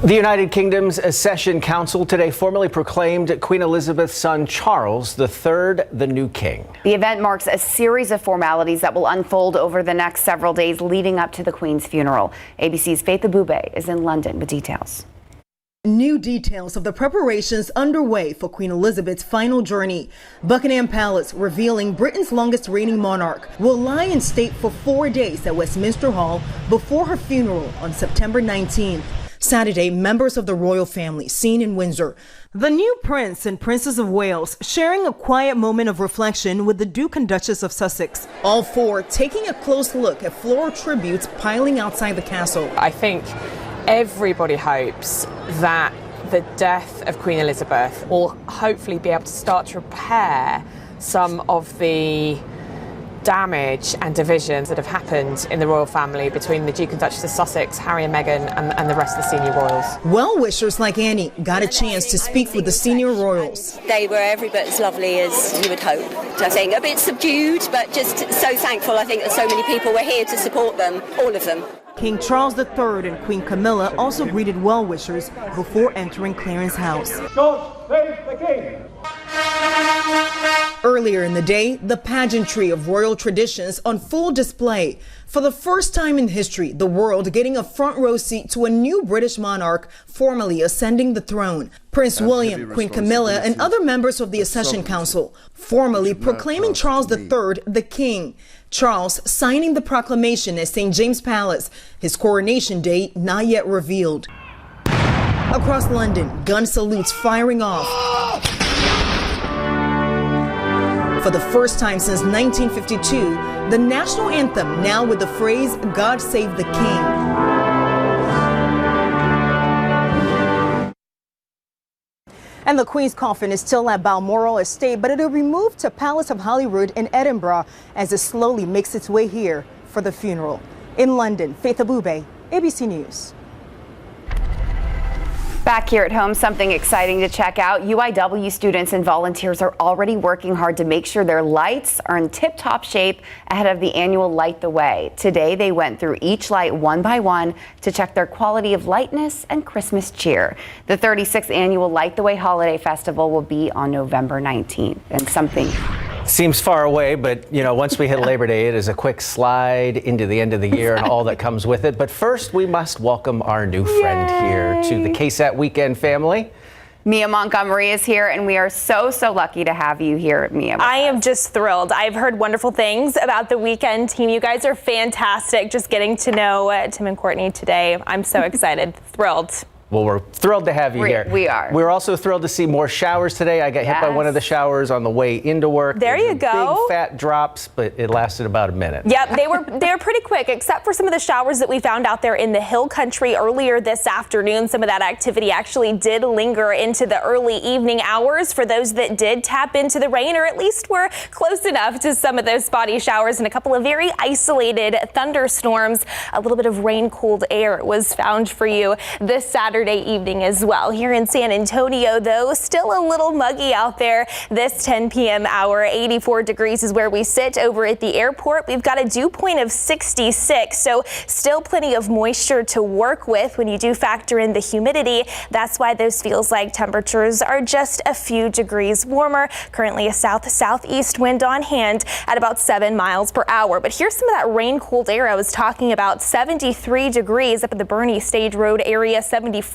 The United Kingdom's Accession Council today formally proclaimed Queen Elizabeth's son Charles III the new king. The event marks a series of formalities that will unfold over the next several days leading up to the Queen's funeral. ABC's Faith Abube is in London with details. New details of the preparations underway for Queen Elizabeth's final journey. Buckingham Palace revealing Britain's longest reigning monarch will lie in state for 4 days at Westminster Hall before her funeral on September 19th. Saturday, members of the royal family seen in Windsor. The new Prince and Princess of Wales sharing a quiet moment of reflection with the Duke and Duchess of Sussex. All four taking a close look at floral tributes piling outside the castle. I think everybody hopes that the death of Queen Elizabeth will hopefully be able to start to repair some of the damage and divisions that have happened in the royal family between the Duke and Duchess of Sussex, Harry and Meghan, and the rest of the senior royals. Well-wishers like Annie got a chance to speak with the senior royals. They were every bit as lovely as you would hope. I think a bit subdued, but just so thankful. I think that so many people were here to support them, all of them. King Charles III and Queen Camilla also greeted well-wishers before entering Clarence House. God save the King! Earlier in the day, the pageantry of royal traditions on full display. For the first time in history, the world getting a front row seat to a new British monarch formally ascending the throne. Prince William, Queen Camilla, and other members of the Accession Council formally proclaiming Charles III the king. Charles signing the proclamation at St. James Palace, his coronation date not yet revealed. Across London, gun salutes firing off. For the first time since 1952, the national anthem now with the phrase, God Save the King. And the Queen's coffin is still at Balmoral Estate, but it'll be moved to Palace of Holyrood in Edinburgh as it slowly makes its way here for the funeral. In London, Faith Abube, ABC News. Back here at home, something exciting to check out. UIW students and volunteers are already working hard to make sure their lights are in tip-top shape ahead of the annual Light the Way. Today, they went through each light one by one to check their quality of lightness and Christmas cheer. The 36th annual Light the Way Holiday Festival will be on November 19th. And something seems far away, but you know, once we hit Labor Day, it is a quick slide into the end of the year and all that comes with it. But first, we must welcome our new friend here to the KSAT Weekend family. Mia Montgomery is here, and we are so lucky to have you here, Mia. I am just thrilled. I've heard wonderful things about the Weekend team. You guys are fantastic. Just getting to know Tim and Courtney today. I'm so excited, thrilled. Well, we're thrilled to have you here. We are. We're also thrilled to see more showers today. I got hit by one of the showers on the way into work. There you go. Big fat drops, but it lasted about a minute. Yep, they were pretty quick, except for some of the showers that we found out there in the hill country earlier this afternoon. Some of that activity actually did linger into the early evening hours for those that did tap into the rain, or at least were close enough to some of those spotty showers and a couple of very isolated thunderstorms. A little bit of rain-cooled air was found for you this Saturday evening as well. Here in San Antonio, though, still a little muggy out there this 10 p.m. hour. 84 degrees is where we sit over at the airport. We've got a dew point of 66, so still plenty of moisture to work with when you do factor in the humidity. That's why those feels like temperatures are just a few degrees warmer. Currently a south-southeast wind on hand at about 7 miles per hour. But here's some of that rain-cooled air I was talking about. 73 degrees up at the Bernie Stage Road area, 74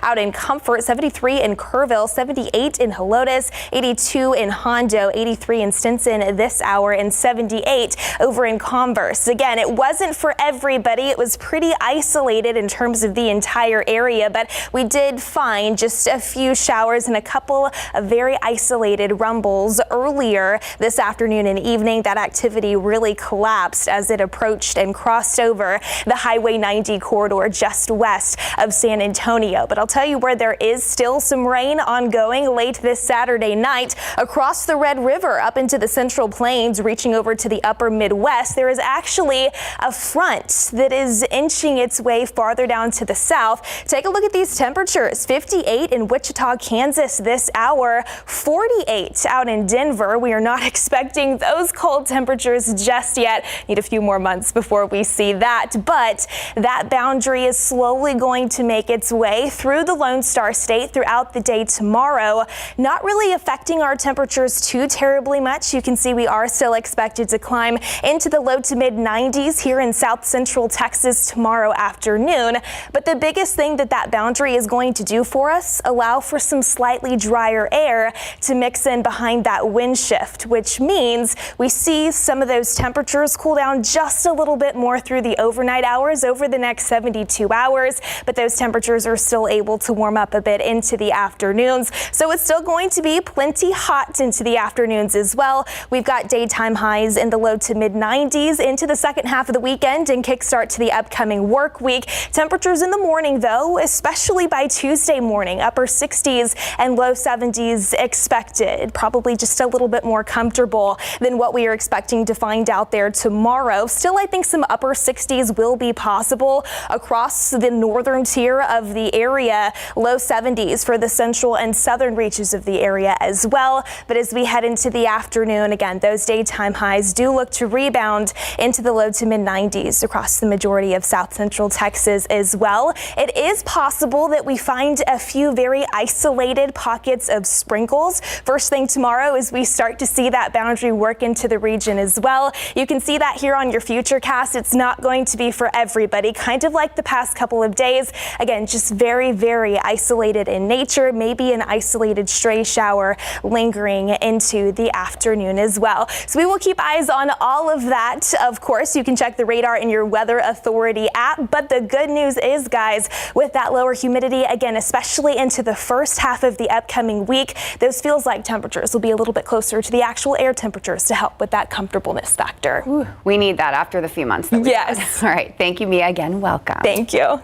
out in Comfort, 73 in Kerrville, 78 in Helotes, 82 in Hondo, 83 in Stinson this hour, and 78 over in Converse. Again, it wasn't for everybody. It was pretty isolated in terms of the entire area, but we did find just a few showers and a couple of very isolated rumbles earlier this afternoon and evening. That activity really collapsed as it approached and crossed over the Highway 90 corridor just west of San Antonio. But I'll tell you where there is still some rain ongoing late this Saturday night across the Red River up into the Central Plains, reaching over to the upper Midwest. There is actually a front that is inching its way farther down to the south. Take a look at these temperatures. 58 in Wichita, Kansas this hour, 48 out in Denver. We are not expecting those cold temperatures just yet. Need a few more months before we see that, but that boundary is slowly going to make its way way through the Lone Star State throughout the day tomorrow, not really affecting our temperatures too terribly much. You can see we are still expected to climb into the low to mid 90s here in south central Texas tomorrow afternoon. But the biggest thing that boundary is going to do for us, allow for some slightly drier air to mix in behind that wind shift, which means we see some of those temperatures cool down just a little bit more through the overnight hours over the next 72 hours. But those temperatures are still able to warm up a bit into the afternoons. So it's still going to be plenty hot into the afternoons as well. We've got daytime highs in the low to mid 90s into the second half of the weekend and kickstart to the upcoming work week. Temperatures in the morning, though, especially by Tuesday morning, upper 60s and low 70s expected. Probably just a little bit more comfortable than what we are expecting to find out there tomorrow. Still, I think some upper 60s will be possible across the northern tier of the area. Low 70s for the central and southern reaches of the area as well. But as we head into the afternoon, again, those daytime highs do look to rebound into the low to mid 90s across the majority of south central Texas as well. It is possible that we find a few very isolated pockets of sprinkles first thing tomorrow as we start to see that boundary work into the region as well. You can see that here on your Futurecast. It's not going to be for everybody, kind of like the past couple of days. Again, just very, very isolated in nature, maybe an isolated stray shower lingering into the afternoon as well. So we will keep eyes on all of that. Of course, you can check the radar in your Weather Authority app. But the good news is, guys, with that lower humidity, again, especially into the first half of the upcoming week, those feels like temperatures will be a little bit closer to the actual air temperatures to help with that comfortableness factor. Ooh, we need that after the few months that we've had. All right. Thank you, Mia. Again, welcome. Thank you.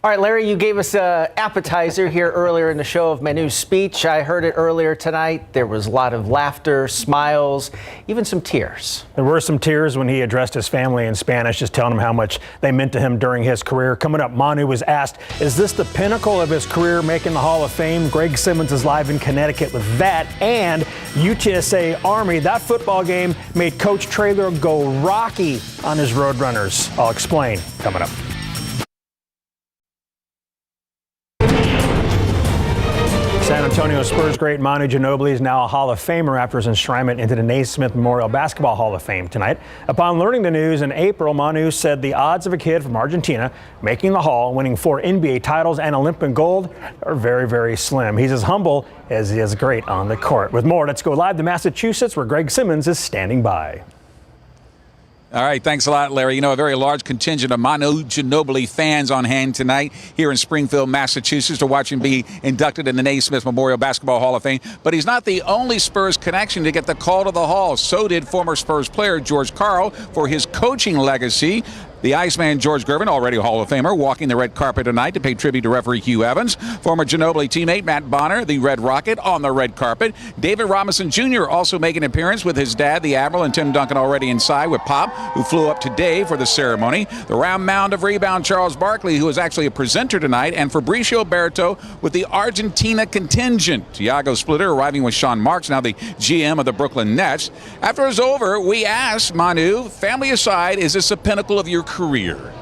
All right, Larry, you gave us an appetizer here earlier in the show of Manu's speech. I heard it earlier tonight. There was a lot of laughter, smiles, even some tears. There were some tears when he addressed his family in Spanish, just telling them how much they meant to him during his career. Coming up, Manu was asked, is this the pinnacle of his career, making the Hall of Fame? Greg Simmons is live in Connecticut with that. And UTSA Army, that football game made Coach Traylor go rocky on his Roadrunners. I'll explain coming up. San Antonio Spurs great Manu Ginobili is now a Hall of Famer after his enshrinement into the Naismith Memorial Basketball Hall of Fame tonight. Upon learning the news in April, Manu said the odds of a kid from Argentina making the Hall, winning 4 NBA titles and Olympic gold are very, very slim. He's as humble as he is great on the court. With more, let's go live to Massachusetts where Greg Simmons is standing by. All right, thanks a lot, Larry. You know, a very large contingent of Manu Ginobili fans on hand tonight here in Springfield, Massachusetts to watch him be inducted in the Naismith Memorial Basketball Hall of Fame. But he's not the only Spurs connection to get the call to the Hall. So did former Spurs player George Karl for his coaching legacy. The Iceman George Gervin, already a Hall of Famer, walking the red carpet tonight to pay tribute to referee Hugh Evans. Former Ginobili teammate Matt Bonner, the Red Rocket, on the red carpet. David Robinson Jr. also making an appearance with his dad, the Admiral, and Tim Duncan already inside with Pop, who flew up today for the ceremony. The round mound of rebound Charles Barkley, who is actually a presenter tonight, and Fabricio Berto with the Argentina contingent. Tiago Splitter arriving with Sean Marks, now the GM of the Brooklyn Nets. After it was over, we asked Manu, family aside, is this a pinnacle of your career?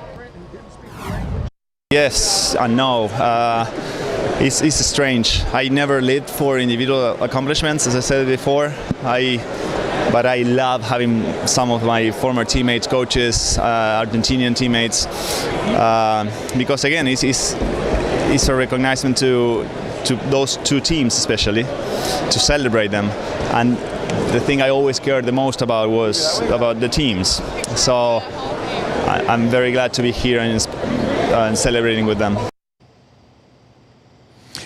Yes and no. It's strange. I never lived for individual accomplishments, as I said before. But I love having some of my former teammates, coaches, Argentinian teammates, because again, it's a recognition to those two teams, especially to celebrate them. And the thing I always cared the most about was about the teams. So I'm very glad to be here and celebrating with them.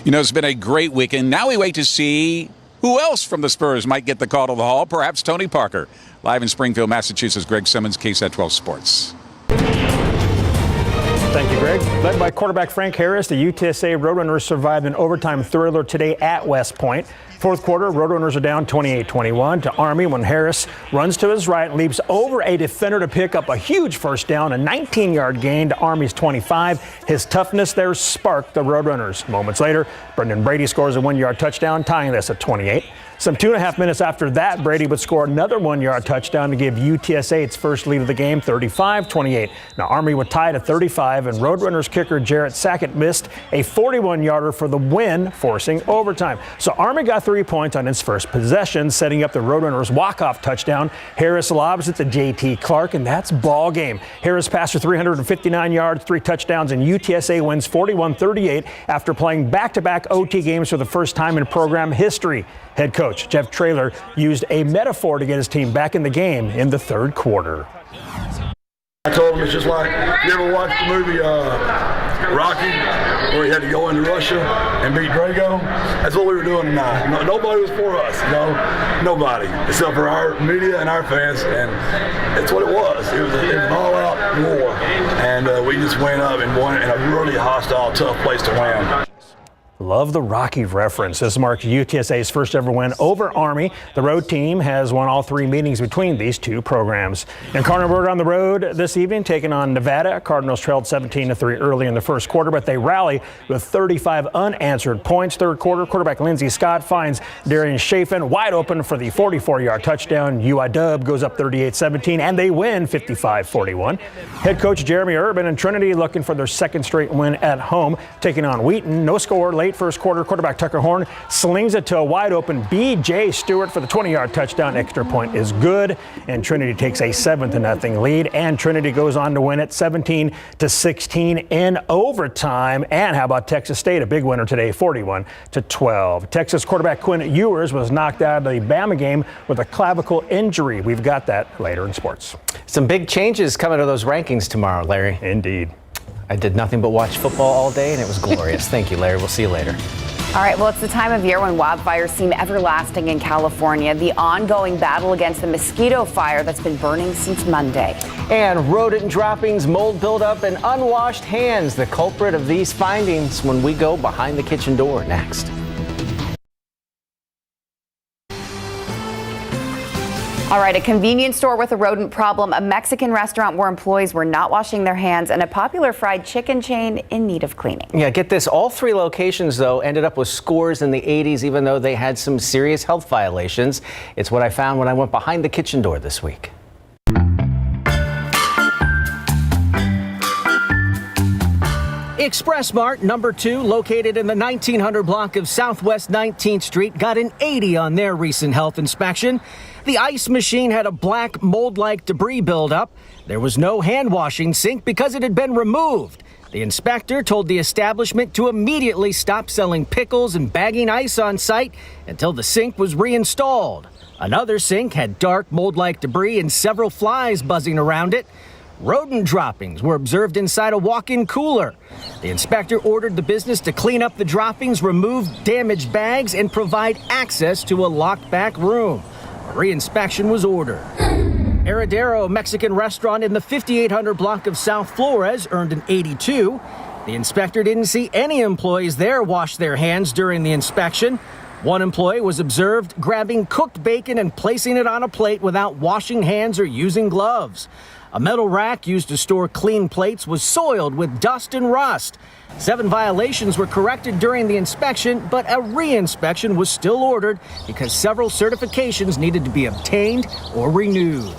You know, it's been a great weekend. Now we wait to see who else from the Spurs might get the call to the Hall. Perhaps Tony Parker. Live in Springfield, Massachusetts, Greg Simmons, KSAT 12 Sports. Thank you, Greg. Led by quarterback Frank Harris, the UTSA Roadrunners survived an overtime thriller today at West Point. Fourth quarter, Roadrunners are down 28-21 to Army when Harris runs to his right and leaps over a defender to pick up a huge first down, a 19-yard gain to Army's 25. His toughness there sparked the Roadrunners. Moments later, Brendan Brady scores a 1-yard touchdown, tying this at 28. Some 2.5 minutes after that, Brady would score another 1-yard touchdown to give UTSA its first lead of the game, 35-28. Now Army would tie it at 35, and Roadrunners kicker Jarrett Sackett missed a 41-yarder for the win, forcing overtime. So Army got 3 points on its first possession, setting up the Roadrunners' walk-off touchdown. Harris lobs it to J.T. Clark, and that's ball game. Harris passed for 359 yards, 3 touchdowns, and UTSA wins 41-38 after playing back-to-back OT games for the first time in program history. Head coach Jeff Traylor used a metaphor to get his team back in the game in the third quarter. I told him it's just like, you ever watched the movie Rocky, where he had to go into Russia and beat Drago? That's what we were doing tonight. Nobody was for us, nobody, except for our media and our fans, and that's what it was. It was an all-out war, and we just went up and won it in a really hostile, tough place to win. Love the Rocky reference. This marks UTSA's first ever win over Army. The road team has won all 3 meetings between these 2 programs. And Cardinals on the road this evening, taking on Nevada. Cardinals trailed 17-3 early in the first quarter, but they rally with 35 unanswered points. Third quarter, quarterback Lindsey Scott finds Darian Chafin wide open for the 44-yard touchdown. UIW goes up 38-17, and they win 55-41. Head coach Jeremy Urban and Trinity looking for their second straight win at home, taking on Wheaton. No score late first quarter. Quarterback Tucker Horn slings it to a wide open B.J. Stewart for the 20-yard touchdown. Extra point is good, and Trinity takes a 7-0 lead, and Trinity goes on to win it 17-16 in overtime. And how about Texas State, a big winner today, 41-12. Texas quarterback Quinn Ewers was knocked out of the Bama game with a clavicle injury. We've got that later in sports. Some big changes coming to those rankings tomorrow, Larry. Indeed. I did nothing but watch football all day, and it was glorious. Thank you, Larry. We'll see you later. All right, well, it's the time of year when wildfires seem everlasting in California. The ongoing battle against the mosquito fire that's been burning since Monday. And rodent droppings, mold buildup, and unwashed hands, the culprit of these findings when we go behind the kitchen door next. All right, a convenience store with a rodent problem, a Mexican restaurant where employees were not washing their hands, and a popular fried chicken chain in need of cleaning. Yeah, get this. All 3 locations, though, ended up with scores in the 80s, even though they had some serious health violations. It's what I found when I went behind the kitchen door this week. Express Mart number 2, located in the 1900 block of Southwest 19th Street, got an 80 on their recent health inspection. The ice machine had a black mold-like debris buildup. There was no hand-washing sink because it had been removed. The inspector told the establishment to immediately stop selling pickles and bagging ice on site until the sink was reinstalled. Another sink had dark mold-like debris and several flies buzzing around it. Rodent droppings were observed inside a walk-in cooler. The inspector ordered the business to clean up the droppings, remove damaged bags, and provide access to a locked-back room. A reinspection was ordered. Heredero Mexican restaurant in the 5800 block of South Flores earned an 82. The inspector didn't see any employees there wash their hands during the inspection. One employee was observed grabbing cooked bacon and placing it on a plate without washing hands or using gloves. A metal rack used to store clean plates was soiled with dust and rust. 7 violations were corrected during the inspection, but a re-inspection was still ordered because several certifications needed to be obtained or renewed.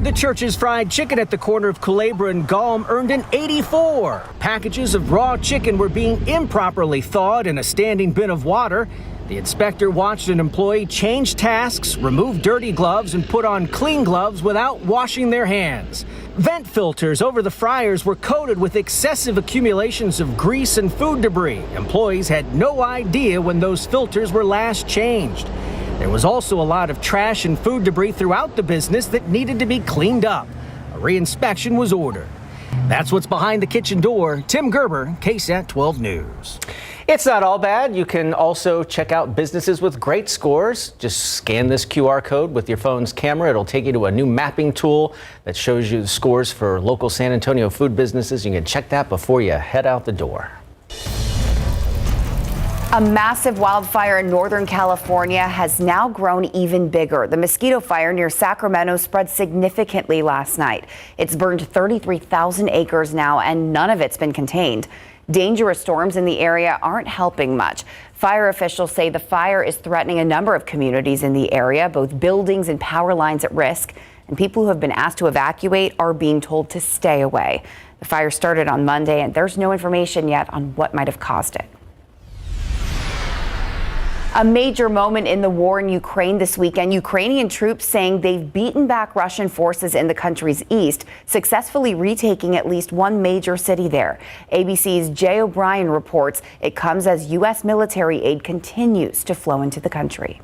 The Church's fried chicken at the corner of Culebra and Galm earned an 84. Packages of raw chicken were being improperly thawed in a standing bin of water. The inspector watched an employee change tasks, remove dirty gloves, and put on clean gloves without washing their hands. Vent filters over the fryers were coated with excessive accumulations of grease and food debris. Employees had no idea when those filters were last changed. There was also a lot of trash and food debris throughout the business that needed to be cleaned up. A re-inspection was ordered. That's what's behind the kitchen door. Tim Gerber, KSAT 12 News. It's not all bad. You can also check out businesses with great scores. Just scan this QR code with your phone's camera. It'll take you to a new mapping tool that shows you the scores for local San Antonio food businesses. You can check that before you head out the door. A massive wildfire in Northern California has now grown even bigger. The mosquito fire near Sacramento spread significantly last night. It's burned 33,000 acres now, and none of it's been contained. Dangerous storms in the area aren't helping much. Fire officials say the fire is threatening a number of communities in the area, both buildings and power lines at risk, and people who have been asked to evacuate are being told to stay away. The fire started on Monday, and there's no information yet on what might have caused it. A major moment in the war in Ukraine this weekend. Ukrainian troops saying they've beaten back Russian forces in the country's east, successfully retaking at least one major city there. ABC's Jay O'Brien reports it comes as U.S. military aid continues to flow into the country.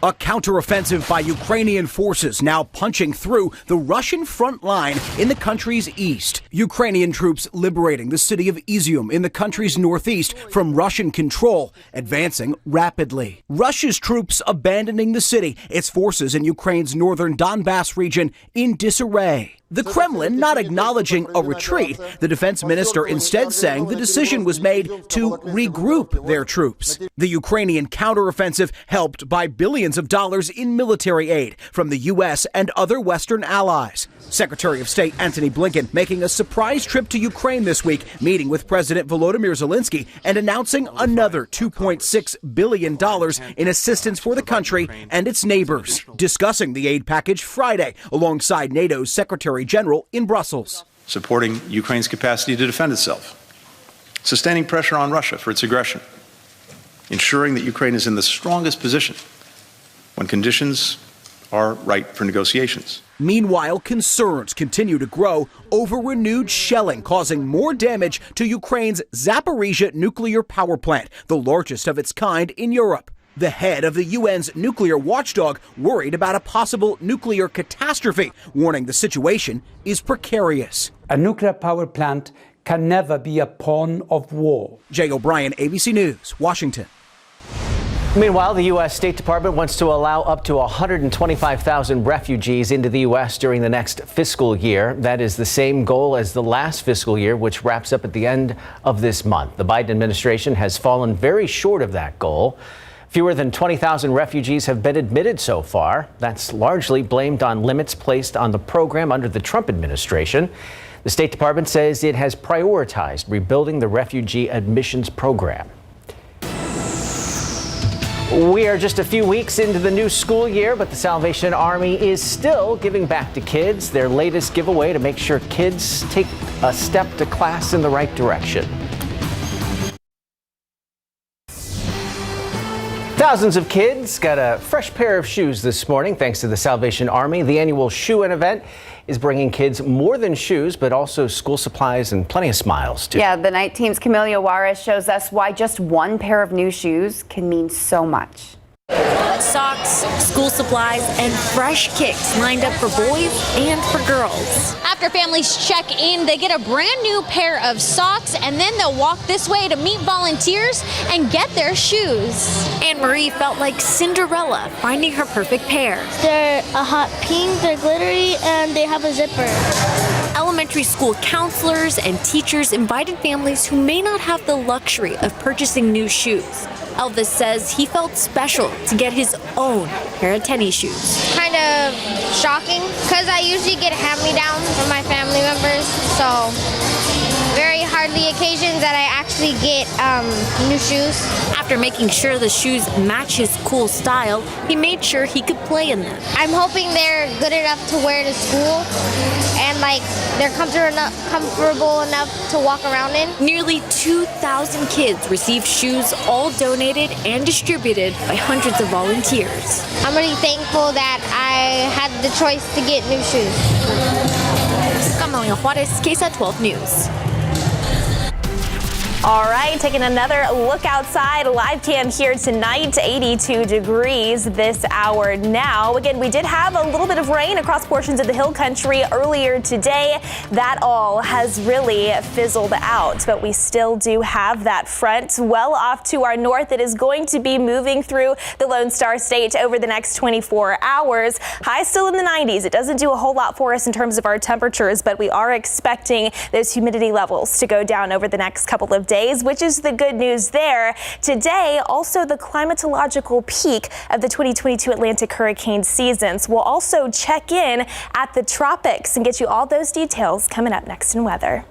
A counteroffensive by Ukrainian forces now punching through the Russian front line in the country's east. Ukrainian troops liberating the city of Izium in the country's northeast from Russian control, advancing rapidly. Russia's troops abandoning the city, its forces in Ukraine's northern Donbass region in disarray. The Kremlin not acknowledging a retreat, the defense minister instead saying the decision was made to regroup their troops. The Ukrainian counteroffensive helped by billions of dollars in military aid from the U.S. and other Western allies. Secretary of State Antony Blinken making a surprise trip to Ukraine this week, meeting with President Volodymyr Zelensky and announcing another $2.6 billion in assistance for the country and its neighbors. Discussing the aid package Friday alongside NATO's Secretary General in Brussels. Supporting Ukraine's capacity to defend itself, sustaining pressure on Russia for its aggression, ensuring that Ukraine is in the strongest position when conditions are right for negotiations. Meanwhile, concerns continue to grow over renewed shelling causing more damage to Ukraine's Zaporizhzhia nuclear power plant, the largest of its kind in Europe. The head of the UN's nuclear watchdog worried about a possible nuclear catastrophe, warning the situation is precarious. A nuclear power plant can never be a pawn of war. Jay O'Brien, ABC News, Washington. Meanwhile, the U.S. State Department wants to allow up to 125,000 refugees into the U.S. during the next fiscal year. That is the same goal as the last fiscal year, which wraps up at the end of this month. The Biden administration has fallen very short of that goal. Fewer than 20,000 refugees have been admitted so far. That's largely blamed on limits placed on the program under the Trump administration. The State Department says it has prioritized rebuilding the refugee admissions program. We are just a few weeks into the new school year, but the Salvation Army is still giving back to kids. Their latest giveaway to make sure kids take a step to class in the right direction. Thousands of kids got a fresh pair of shoes this morning thanks to the Salvation Army. The annual Shoe-In event is bringing kids more than shoes, but also school supplies and plenty of smiles, too. Yeah, the night team's Camila Juarez shows us why just one pair of new shoes can mean so much. Socks, school supplies, and fresh kicks lined up for boys and for girls. After families check in, they get a brand new pair of socks, and then they'll walk this way to meet volunteers and get their shoes. Anne Marie felt like Cinderella finding her perfect pair. They're a hot pink, they're glittery, and they have a zipper. Elementary school counselors and teachers invited families who may not have the luxury of purchasing new shoes. Elvis says he felt special to get his own pair of tennis shoes. Kind of shocking, because I usually get hand-me-downs from my family members, so very hardly occasions that I actually get new shoes. After making sure the shoes match his cool style, he made sure he could play in them. I'm hoping they're good enough to wear to school and they're comfortable enough to walk around in. Nearly 2,000 kids received shoes, all donated and distributed by hundreds of volunteers. I'm really thankful that I had the choice to get new shoes. Camila Juarez, KSAT 12 News. All right, taking another look outside. Live cam here tonight, 82 degrees this hour now. Again, we did have a little bit of rain across portions of the hill country earlier today. That all has really fizzled out, but we still do have that front well off to our north. It is going to be moving through the Lone Star State over the next 24 hours. High still in the 90s. It doesn't do a whole lot for us in terms of our temperatures, but we are expecting those humidity levels to go down over the next couple of days, which is the good news there. Today, also the climatological peak of the 2022 Atlantic hurricane seasons. We'll also check in at the tropics and get you all those details coming up next in weather.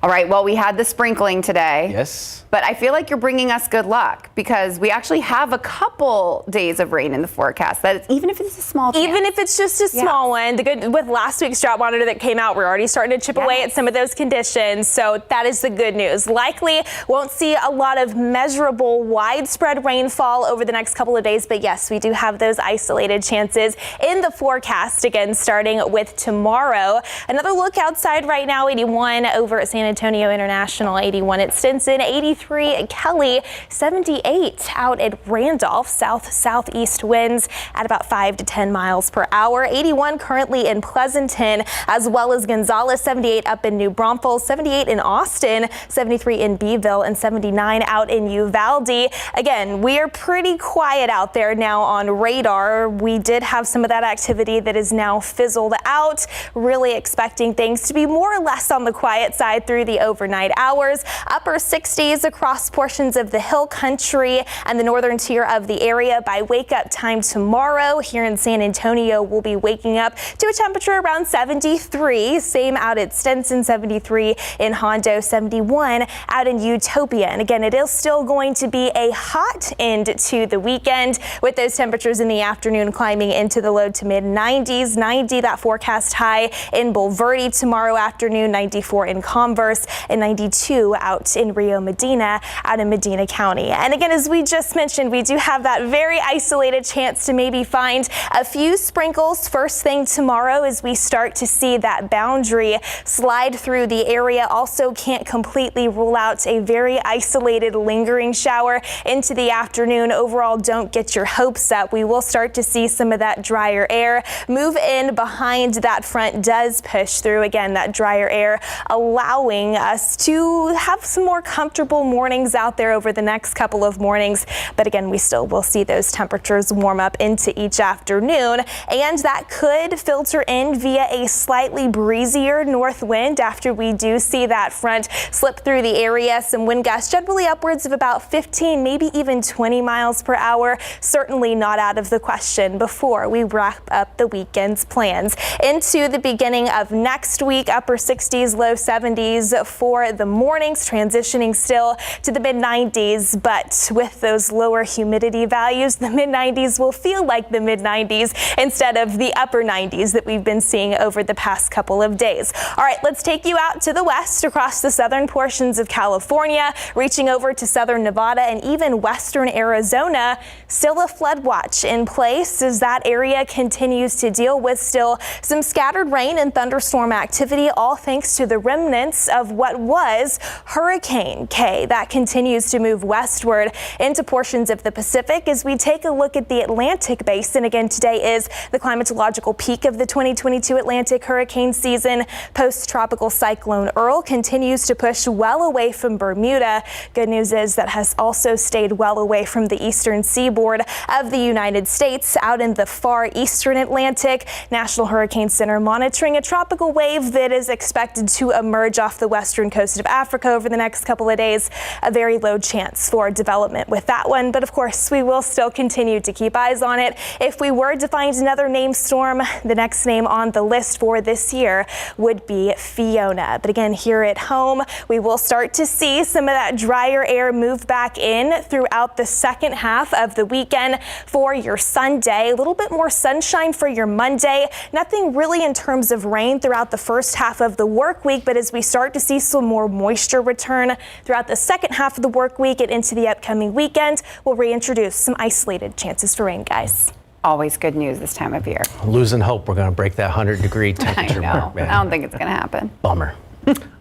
All right, well, we had the sprinkling today. Yes. But I feel like you're bringing us good luck because we actually have a couple days of rain in the forecast. That is, even if it's a small chance. Even if it's just a small one. The good with last week's drought monitor that came out, we're already starting to chip away at some of those conditions. So that is the good news. Likely won't see a lot of measurable widespread rainfall over the next couple of days. But yes, we do have those isolated chances in the forecast again, starting with tomorrow. Another look outside right now, 81 over at San Antonio International, 81 at Stinson, 83 at Kelly, 78 out at Randolph. Southeast winds at about 5 to 10 miles per hour. 81 currently in Pleasanton, as well as Gonzales, 78 up in New Braunfels, 78 in Austin, 73 in Beeville, and 79 out in Uvalde. Again, we are pretty quiet out there now on radar. We did have some of that activity that is now fizzled out. Really expecting things to be more or less on the quiet side through the overnight hours. Upper 60s across portions of the hill country and the northern tier of the area by wake up time tomorrow. Here in San Antonio, we'll be waking up to a temperature around 73. Same out at Stinson, 73 in Hondo, 71 out in Utopia. And again, it is still going to be a hot end to the weekend with those temperatures in the afternoon climbing into the low to mid 90s. 90 that forecast high in Bulverde tomorrow afternoon, 94 in Converse, and 92 out in Rio Medina out in Medina County. And again, as we just mentioned, we do have that very isolated chance to maybe find a few sprinkles first thing tomorrow as we start to see that boundary slide through the area. Also can't completely rule out a very isolated lingering shower into the afternoon. Overall, don't get your hopes up. We will start to see some of that drier air move in behind that front does push through. Again, that drier air allowing us to have some more comfortable mornings out there over the next couple of mornings. But again, we still will see those temperatures warm up into each afternoon, and that could filter in via a slightly breezier north wind after we do see that front slip through the area. Some wind gusts generally upwards of about 15, maybe even 20 miles per hour. Certainly not out of the question before we wrap up the weekend's plans. Into the beginning of next week, upper 60s, low 70s for the mornings, transitioning still to the mid 90s, but with those lower humidity values, the mid 90s will feel like the mid 90s instead of the upper 90s that we've been seeing over the past couple of days. All right, let's take you out to the west across the southern portions of California, reaching over to southern Nevada and even western Arizona. Still a flood watch in place as that area continues to deal with still some scattered rain and thunderstorm activity, all thanks to the remnants of what was Hurricane K. That continues to move westward into portions of the Pacific as we take a look at the Atlantic basin. Again, today is the climatological peak of the 2022 Atlantic hurricane season. Post-tropical cyclone Earl continues to push well away from Bermuda. Good news is that has also stayed well away from the eastern seaboard of the United States out in the far eastern Atlantic. National Hurricane Center monitoring a tropical wave that is expected to emerge off the western coast of Africa over the next couple of days. A very low chance for development with that one, but of course we will still continue to keep eyes on it. If we were to find another named storm, the next name on the list for this year would be Fiona. But again, here at home, we will start to see some of that drier air move back in throughout the second half of the weekend for your Sunday. A little bit more sunshine for your Monday. Nothing really in terms of rain throughout the first half of the work week, but as we start to see some more moisture return throughout the second half of the work week and into the upcoming weekend, we'll reintroduce some isolated chances for rain, guys. Always good news this time of year. Losing hope we're going to break that 100-degree temperature I know. mark, man. I don't think it's going to happen. Bummer.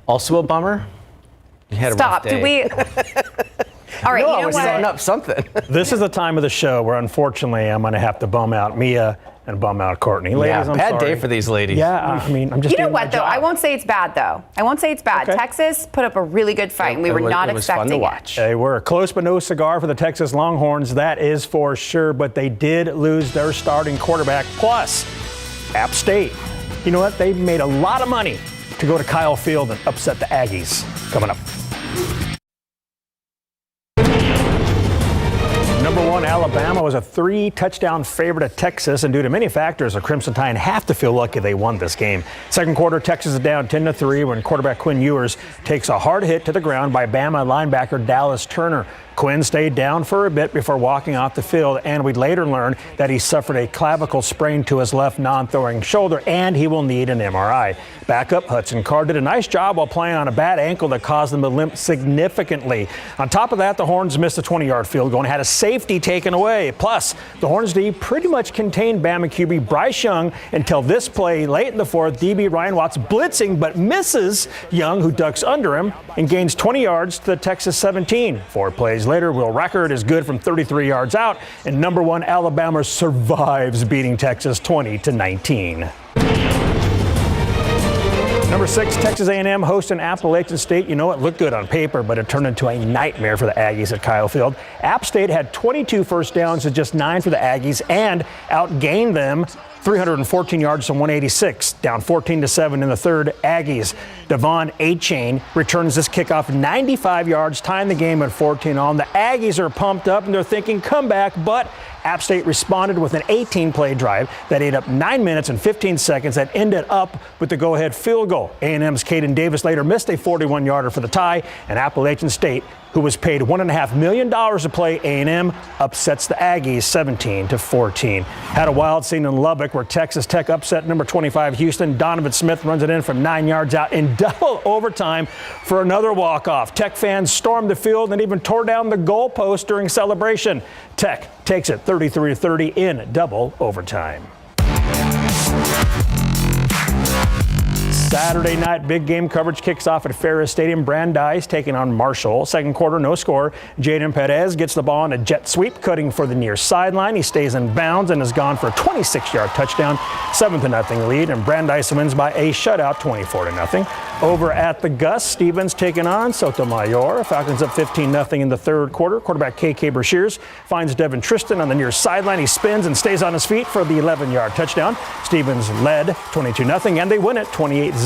Also a bummer. You had Stop. a rough day. Did we? All right, no, you know we're what? setting up something. This is the time of the show where, unfortunately, I'm going to have to bum out Mia and bum out Courtney. Ladies, I'm bad sorry. day for these ladies. Yeah, I mean, I'm just You know doing my what, though? job. I won't say it's bad, though. I won't say it's bad. Okay. Texas put up a really good fight, and we were not it was fun to expecting watch. They were close but no cigar for the Texas Longhorns, that is for sure, but they did lose their starting quarterback. Plus, App State, you know what? They made a lot of money to go to Kyle Field and upset the Aggies. Coming up. Number one, Alabama was was a 3-touchdown favorite at Texas, and due to many factors, the Crimson Tide have to feel lucky they won this game. Second quarter, Texas is down 10-3 when quarterback Quinn Ewers takes a hard hit to the ground by Bama linebacker Dallas Turner. Quinn stayed down for a bit before walking off the field, and we'd later learn that he suffered a clavicle sprain to his left non-throwing shoulder, and he will need an MRI. Backup Hudson Card did a nice job while playing on a bad ankle that caused him to limp significantly. On top of that, the Horns missed a 20-yard field goal and had a safety taken away. Plus, the Horns D pretty much contained Bama QB Bryce Young until this play late in the fourth. DB Ryan Watts blitzing but misses Young, who ducks under him and gains 20 yards to the Texas 17. 4 plays later, Will Record is good from 33 yards out, and number 1 Alabama survives beating Texas 20-19. Number 6, Texas A&M hosting Appalachian State. You know, it looked good on paper, but it turned into a nightmare for the Aggies at Kyle Field. App State had 22 first downs to just 9 for the Aggies and outgained them 314 yards to 186, down 14-7 in the third. Aggies. Devon Achane returns this kickoff 95 yards, tying the game at 14-all. The Aggies are pumped up and they're thinking comeback, but App State responded with an 18-play drive that ate up 9 minutes and 15 seconds that ended up with the go-ahead field goal. A&M's Caden Davis later missed a 41-yarder for the tie, and Appalachian State, who was paid $1.5 million to play A&M, upsets the Aggies 17-14. Had a wild scene in Lubbock where Texas Tech upset number 25 Houston. Donovan Smith runs it in from 9 yards out in double overtime for another walk-off. Tech fans stormed the field and even tore down the goalpost during celebration. Tech takes it 33-30 in double overtime. Saturday night, big game coverage kicks off at Ferris Stadium. Brandeis taking on Marshall. Second quarter, no score. Jaden Perez gets the ball on a jet sweep, cutting for the near sideline. He stays in bounds and is gone for a 26-yard touchdown. 7-0 lead, and Brandeis wins by a shutout, 24-0. Over at the Gus, Stevens taking on Sotomayor. Falcons up 15-0 in the third quarter. Quarterback K.K. Brashears finds Devin Tristan on the near sideline. He spins and stays on his feet for the 11-yard touchdown. Stevens led 22-0, and they win it 28-zip.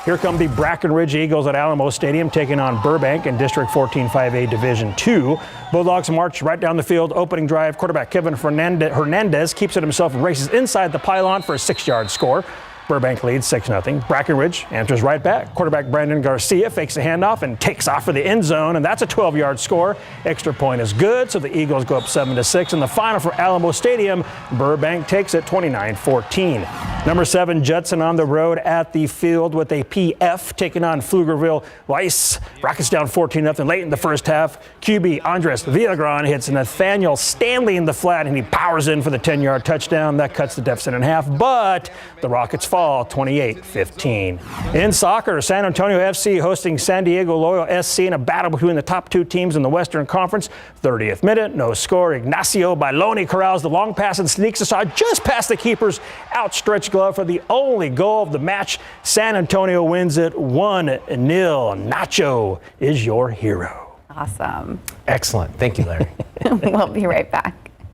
Here come the Brackenridge Eagles at Alamo Stadium taking on Burbank in District 14 5A Division II. Bulldogs march right down the field. Opening drive, quarterback Kevin Hernandez keeps it himself and races inside the pylon for a 6-yard score. Burbank leads 6-0. Brackenridge answers right back. Quarterback Brandon Garcia fakes a handoff and takes off for the end zone, and that's a 12-yard score. Extra point is good, so the Eagles go up 7-6. In the final for Alamo Stadium, Burbank takes it 29-14. Number 7, Judson on the road at the field with a PF taking on Pflugerville Weiss. Rockets down 14-0 late in the first half. QB Andres Villagran hits Nathaniel Stanley in the flat, and he powers in for the 10-yard touchdown. That cuts the deficit in half, but the Rockets fall 28-15. In soccer, San Antonio FC hosting San Diego Loyal SC in a battle between the top 2 teams in the Western Conference. 30th minute, no score. Ignacio Bailoni corrals the long pass and sneaks aside just past the keeper's outstretched glove for the only goal of the match. San Antonio wins it 1-0. Nacho is your hero. Awesome. Excellent. Thank you, Larry. We'll be right back.